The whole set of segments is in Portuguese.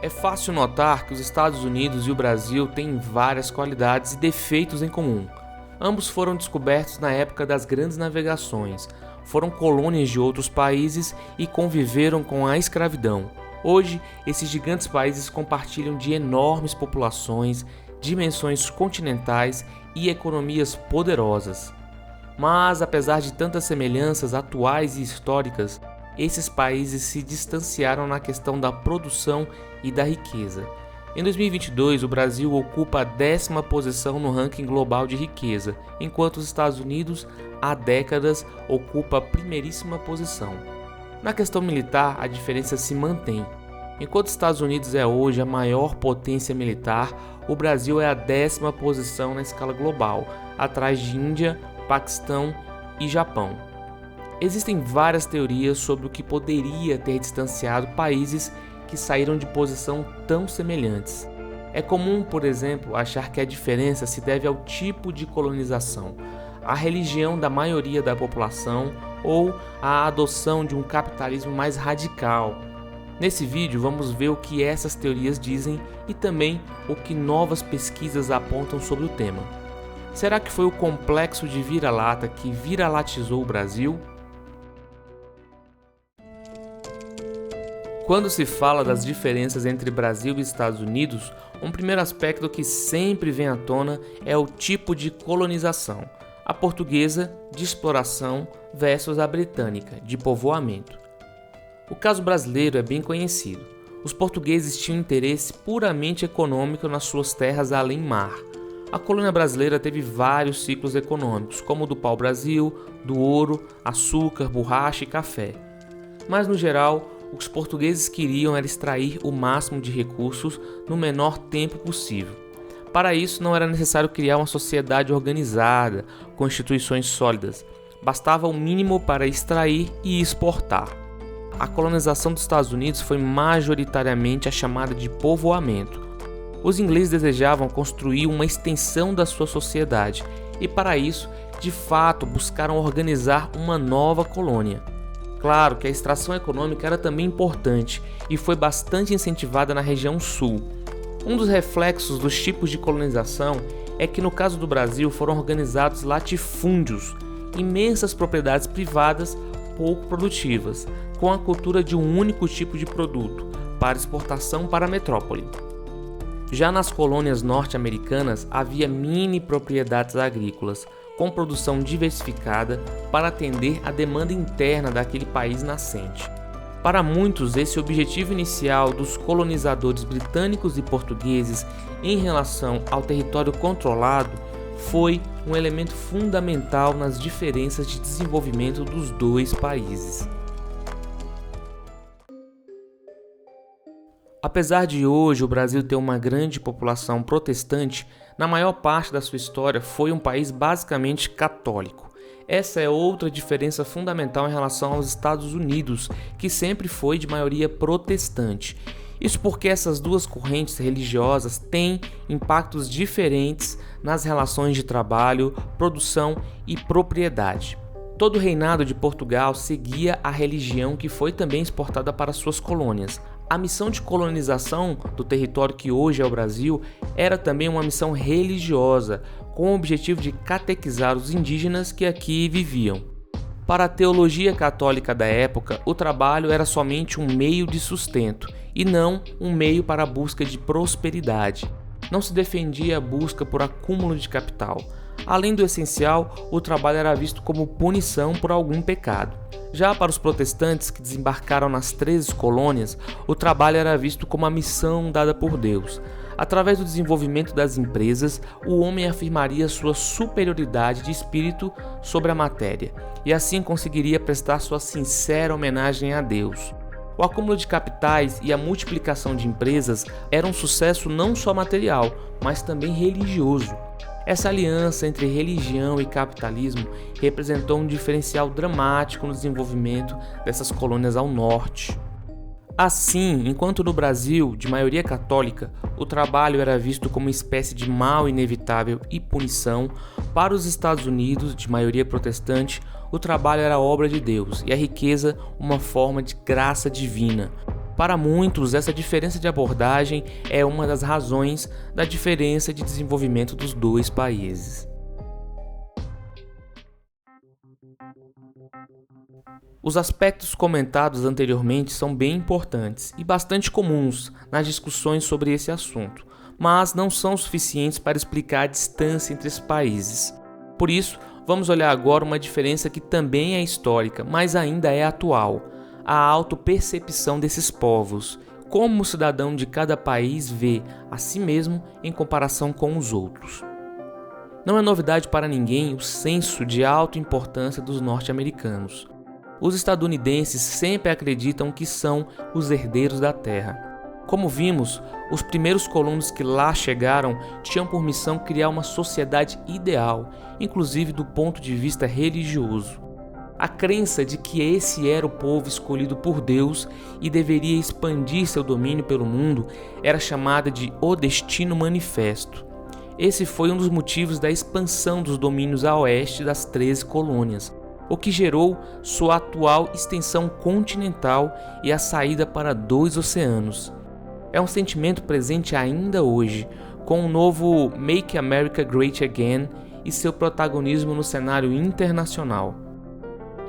É fácil notar que os Estados Unidos e o Brasil têm várias qualidades e defeitos em comum. Ambos foram descobertos na época das grandes navegações, foram colônias de outros países e conviveram com a escravidão. Hoje, esses gigantes países compartilham de enormes populações, dimensões continentais e economias poderosas. Mas, apesar de tantas semelhanças atuais e históricas, esses países se distanciaram na questão da produção e da riqueza. Em 2022, o Brasil ocupa a 10ª posição no ranking global de riqueza, enquanto os Estados Unidos, há décadas, ocupa a primeiríssima posição. Na questão militar, a diferença se mantém. Enquanto os Estados Unidos é hoje a maior potência militar, o Brasil é a 10ª posição na escala global, atrás de Índia, Paquistão e Japão. Existem várias teorias sobre o que poderia ter distanciado países que saíram de posição tão semelhantes. É comum, por exemplo, achar que a diferença se deve ao tipo de colonização, à religião da maioria da população ou à adoção de um capitalismo mais radical. Nesse vídeo vamos ver o que essas teorias dizem e também o que novas pesquisas apontam sobre o tema. Será que foi o complexo de vira-lata que vira-latizou o Brasil? Quando se fala das diferenças entre Brasil e Estados Unidos, um primeiro aspecto que sempre vem à tona é o tipo de colonização. A portuguesa, de exploração, versus a britânica, de povoamento. O caso brasileiro é bem conhecido. Os portugueses tinham interesse puramente econômico nas suas terras além mar. A colônia brasileira teve vários ciclos econômicos, como o do pau-brasil, do ouro, açúcar, borracha e café. Mas, no geral, o que os portugueses queriam era extrair o máximo de recursos no menor tempo possível. Para isso, não era necessário criar uma sociedade organizada, com instituições sólidas. Bastava o mínimo para extrair e exportar. A colonização dos Estados Unidos foi majoritariamente a chamada de povoamento. Os ingleses desejavam construir uma extensão da sua sociedade e, para isso, de fato, buscaram organizar uma nova colônia. Claro que a extração econômica era também importante e foi bastante incentivada na região sul. Um dos reflexos dos tipos de colonização é que no caso do Brasil foram organizados latifúndios, imensas propriedades privadas pouco produtivas, com a cultura de um único tipo de produto, para exportação para a metrópole. Já nas colônias norte-americanas havia mini propriedades agrícolas, com produção diversificada para atender à demanda interna daquele país nascente. Para muitos, esse objetivo inicial dos colonizadores britânicos e portugueses em relação ao território controlado foi um elemento fundamental nas diferenças de desenvolvimento dos dois países. Apesar de hoje o Brasil ter uma grande população protestante, na maior parte da sua história foi um país basicamente católico. Essa é outra diferença fundamental em relação aos Estados Unidos, que sempre foi de maioria protestante. Isso porque essas duas correntes religiosas têm impactos diferentes nas relações de trabalho, produção e propriedade. Todo o reinado de Portugal seguia a religião que foi também exportada para suas colônias. A missão de colonização do território que hoje é o Brasil era também uma missão religiosa, com o objetivo de catequizar os indígenas que aqui viviam. Para a teologia católica da época, o trabalho era somente um meio de sustento e não um meio para a busca de prosperidade. Não se defendia a busca por acúmulo de capital. Além do essencial, o trabalho era visto como punição por algum pecado. Já para os protestantes que desembarcaram nas 13 colônias, o trabalho era visto como a missão dada por Deus. Através do desenvolvimento das empresas, o homem afirmaria sua superioridade de espírito sobre a matéria, e assim conseguiria prestar sua sincera homenagem a Deus. O acúmulo de capitais e a multiplicação de empresas era um sucesso não só material, mas também religioso. Essa aliança entre religião e capitalismo representou um diferencial dramático no desenvolvimento dessas colônias ao norte. Assim, enquanto no Brasil, de maioria católica, o trabalho era visto como uma espécie de mal inevitável e punição, para os Estados Unidos, de maioria protestante, o trabalho era obra de Deus e a riqueza uma forma de graça divina. Para muitos, essa diferença de abordagem é uma das razões da diferença de desenvolvimento dos dois países. Os aspectos comentados anteriormente são bem importantes e bastante comuns nas discussões sobre esse assunto, mas não são suficientes para explicar a distância entre esses países. Por isso, vamos olhar agora uma diferença que também é histórica, mas ainda é atual: a autopercepção desses povos, como o cidadão de cada país vê a si mesmo em comparação com os outros. Não é novidade para ninguém o senso de autoimportância dos norte-americanos. Os estadunidenses sempre acreditam que são os herdeiros da terra. Como vimos, os primeiros colonos que lá chegaram tinham por missão criar uma sociedade ideal, inclusive do ponto de vista religioso. A crença de que esse era o povo escolhido por Deus e deveria expandir seu domínio pelo mundo era chamada de O Destino Manifesto. Esse foi um dos motivos da expansão dos domínios a oeste das 13 colônias, o que gerou sua atual extensão continental e a saída para 2 oceanos. É um sentimento presente ainda hoje, com o novo Make America Great Again e seu protagonismo no cenário internacional.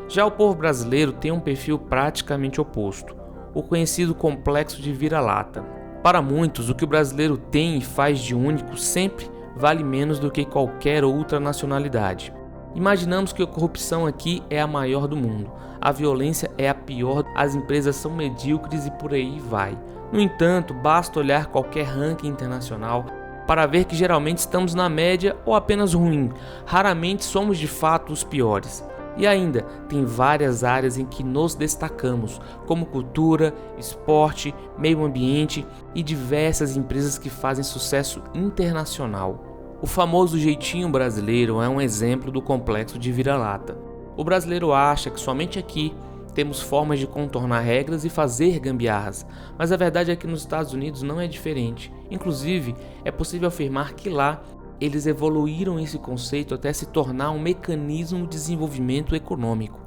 Já o povo brasileiro tem um perfil praticamente oposto, o conhecido complexo de vira-lata. Para muitos, o que o brasileiro tem e faz de único sempre vale menos do que qualquer outra nacionalidade. Imaginamos que a corrupção aqui é a maior do mundo, a violência é a pior, as empresas são medíocres e por aí vai. No entanto, basta olhar qualquer ranking internacional para ver que geralmente estamos na média ou apenas ruim, raramente somos de fato os piores. E ainda, tem várias áreas em que nos destacamos, como cultura, esporte, meio ambiente e diversas empresas que fazem sucesso internacional. O famoso jeitinho brasileiro é um exemplo do complexo de vira-lata. O brasileiro acha que somente aqui temos formas de contornar regras e fazer gambiarras, mas a verdade é que nos Estados Unidos não é diferente. Inclusive, é possível afirmar que lá eles evoluíram esse conceito até se tornar um mecanismo de desenvolvimento econômico.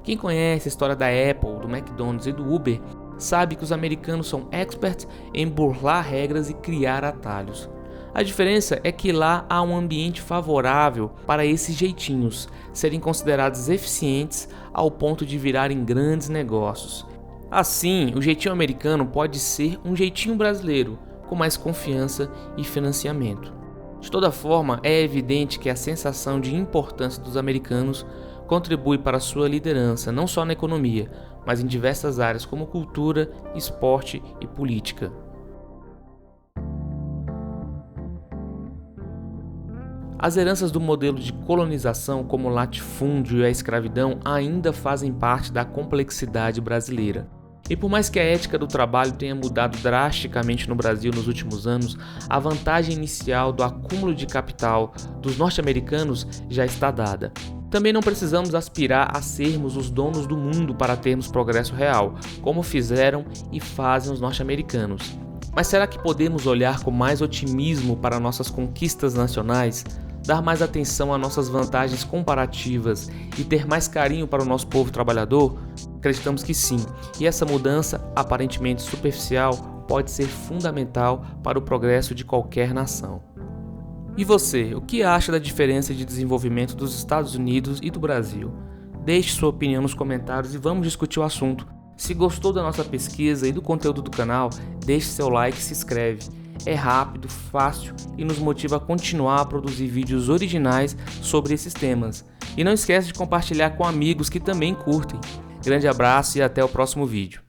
Quem conhece a história da Apple, do McDonald's e do Uber sabe que os americanos são experts em burlar regras e criar atalhos. A diferença é que lá há um ambiente favorável para esses jeitinhos serem considerados eficientes ao ponto de virarem grandes negócios. Assim, o jeitinho americano pode ser um jeitinho brasileiro, com mais confiança e financiamento. De toda forma, é evidente que a sensação de importância dos americanos contribui para a sua liderança não só na economia, mas em diversas áreas como cultura, esporte e política. As heranças do modelo de colonização, como o latifúndio e a escravidão, ainda fazem parte da complexidade brasileira. E por mais que a ética do trabalho tenha mudado drasticamente no Brasil nos últimos anos, a vantagem inicial do acúmulo de capital dos norte-americanos já está dada. Também não precisamos aspirar a sermos os donos do mundo para termos progresso real, como fizeram e fazem os norte-americanos. Mas será que podemos olhar com mais otimismo para nossas conquistas nacionais? Dar mais atenção a nossas vantagens comparativas e ter mais carinho para o nosso povo trabalhador? Acreditamos que sim, e essa mudança, aparentemente superficial, pode ser fundamental para o progresso de qualquer nação. E você, o que acha da diferença de desenvolvimento dos Estados Unidos e do Brasil? Deixe sua opinião nos comentários e vamos discutir o assunto. Se gostou da nossa pesquisa e do conteúdo do canal, deixe seu like e se inscreve. É rápido, fácil e nos motiva a continuar a produzir vídeos originais sobre esses temas. E não esquece de compartilhar com amigos que também curtem. Grande abraço e até o próximo vídeo.